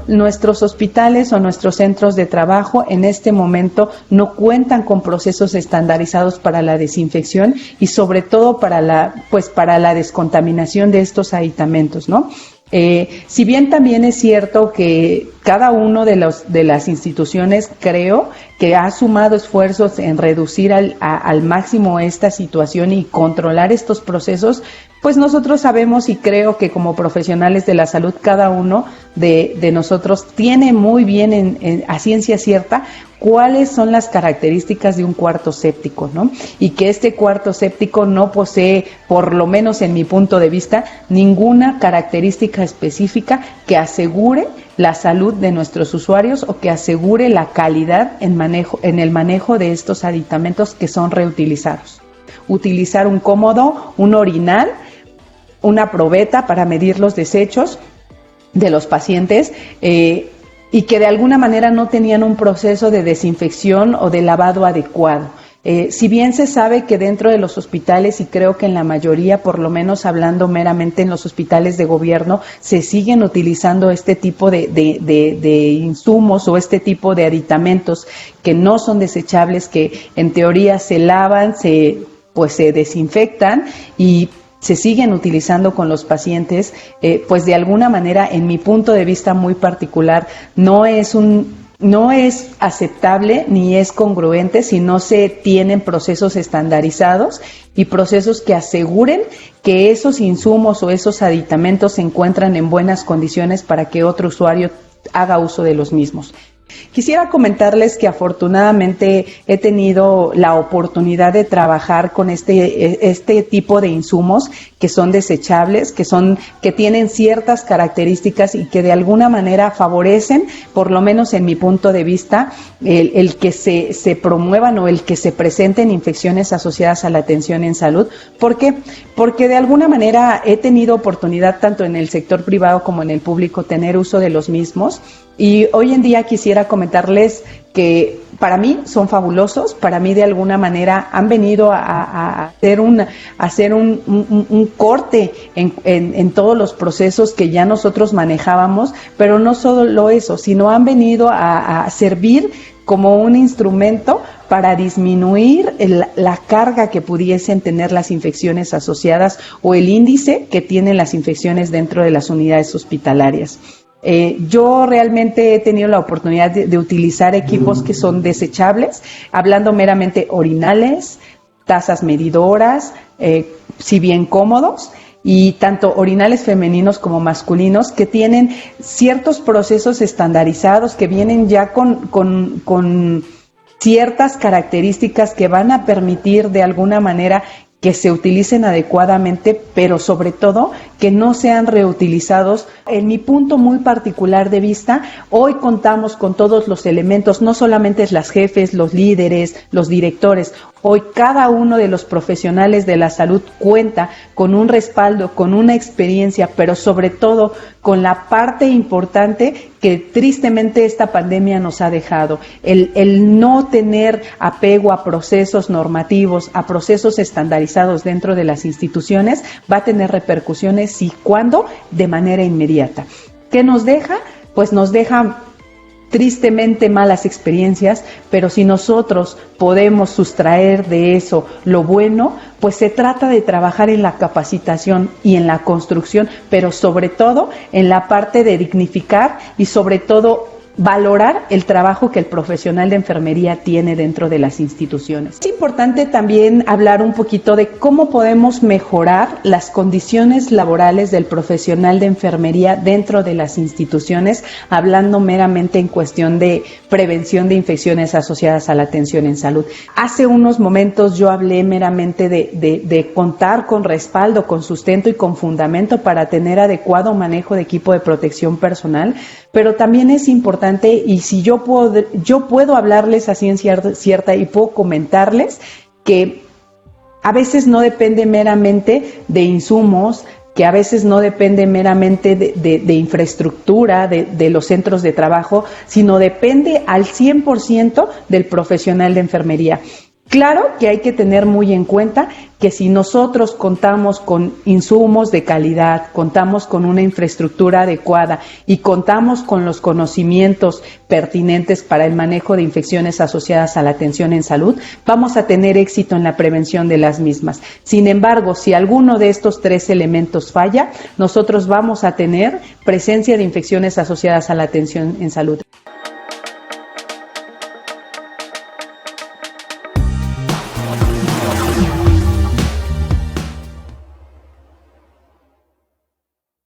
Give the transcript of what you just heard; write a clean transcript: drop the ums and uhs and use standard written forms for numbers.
Nuestros hospitales o nuestros centros de trabajo en este momento no cuentan con procesos estandarizados para la desinfección y sobre todo para la descontaminación de estos aditamentos, ¿no? Si bien también es cierto que cada uno de las instituciones creo que ha sumado esfuerzos en reducir al máximo esta situación y controlar estos procesos, pues nosotros sabemos y creo que como profesionales de la salud cada uno de nosotros tiene muy bien a ciencia cierta cuáles son las características de un cuarto séptico, ¿no? Y que este cuarto séptico no posee, por lo menos en mi punto de vista, ninguna característica específica que asegure la salud de nuestros usuarios o que asegure la calidad en el manejo de estos aditamentos que son reutilizados. Utilizar un cómodo, un orinal, una probeta para medir los desechos de los pacientes y que de alguna manera no tenían un proceso de desinfección o de lavado adecuado. Si bien se sabe que dentro de los hospitales, y creo que en la mayoría, por lo menos hablando meramente en los hospitales de gobierno, se siguen utilizando este tipo de insumos o este tipo de aditamentos que no son desechables, que en teoría se lavan, se desinfectan y se siguen utilizando con los pacientes, pues de alguna manera, en mi punto de vista muy particular, no es aceptable ni es congruente si no se tienen procesos estandarizados y procesos que aseguren que esos insumos o esos aditamentos se encuentran en buenas condiciones para que otro usuario haga uso de los mismos. Quisiera comentarles que afortunadamente he tenido la oportunidad de trabajar con este tipo de insumos que son desechables, que tienen ciertas características y que de alguna manera favorecen, por lo menos en mi punto de vista, el que se promuevan o el que se presenten infecciones asociadas a la atención en salud. ¿Por qué? Porque de alguna manera he tenido oportunidad tanto en el sector privado como en el público tener uso de los mismos. Y hoy en día quisiera comentarles que para mí son fabulosos, para mí de alguna manera han venido a hacer un corte en todos los procesos que ya nosotros manejábamos, pero no solo eso, sino han venido a servir como un instrumento para disminuir la carga que pudiesen tener las infecciones asociadas o el índice que tienen las infecciones dentro de las unidades hospitalarias. Yo realmente he tenido la oportunidad de utilizar equipos que son desechables, hablando meramente orinales, tazas medidoras, si bien cómodos, y tanto orinales femeninos como masculinos que tienen ciertos procesos estandarizados que vienen ya con ciertas características que van a permitir de alguna manera que se utilicen adecuadamente, pero sobre todo que no sean reutilizados. En mi punto muy particular de vista, hoy contamos con todos los elementos, no solamente las jefes, los líderes, los directores. Hoy cada uno de los profesionales de la salud cuenta con un respaldo, con una experiencia, pero sobre todo con la parte importante que tristemente esta pandemia nos ha dejado. El no tener apego a procesos normativos, a procesos estandarizados dentro de las instituciones, va a tener repercusiones y cuándo, de manera inmediata. ¿Qué nos deja? Pues nos deja tristemente malas experiencias, pero si nosotros podemos sustraer de eso lo bueno, pues se trata de trabajar en la capacitación y en la construcción, pero sobre todo en la parte de dignificar y sobre todo valorar el trabajo que el profesional de enfermería tiene dentro de las instituciones. Es importante también hablar un poquito de cómo podemos mejorar las condiciones laborales del profesional de enfermería dentro de las instituciones, hablando meramente en cuestión de prevención de infecciones asociadas a la atención en salud. Hace unos momentos yo hablé meramente de contar con respaldo, con sustento y con fundamento para tener adecuado manejo de equipo de protección personal, pero también es importante, y si yo puedo hablarles a ciencia cierta y puedo comentarles que a veces no depende meramente de insumos, que a veces no depende meramente de infraestructura, de los centros de trabajo, sino depende al 100% del profesional de enfermería. Claro que hay que tener muy en cuenta que si nosotros contamos con insumos de calidad, contamos con una infraestructura adecuada y contamos con los conocimientos pertinentes para el manejo de infecciones asociadas a la atención en salud, vamos a tener éxito en la prevención de las mismas. Sin embargo, si alguno de estos tres elementos falla, nosotros vamos a tener presencia de infecciones asociadas a la atención en salud.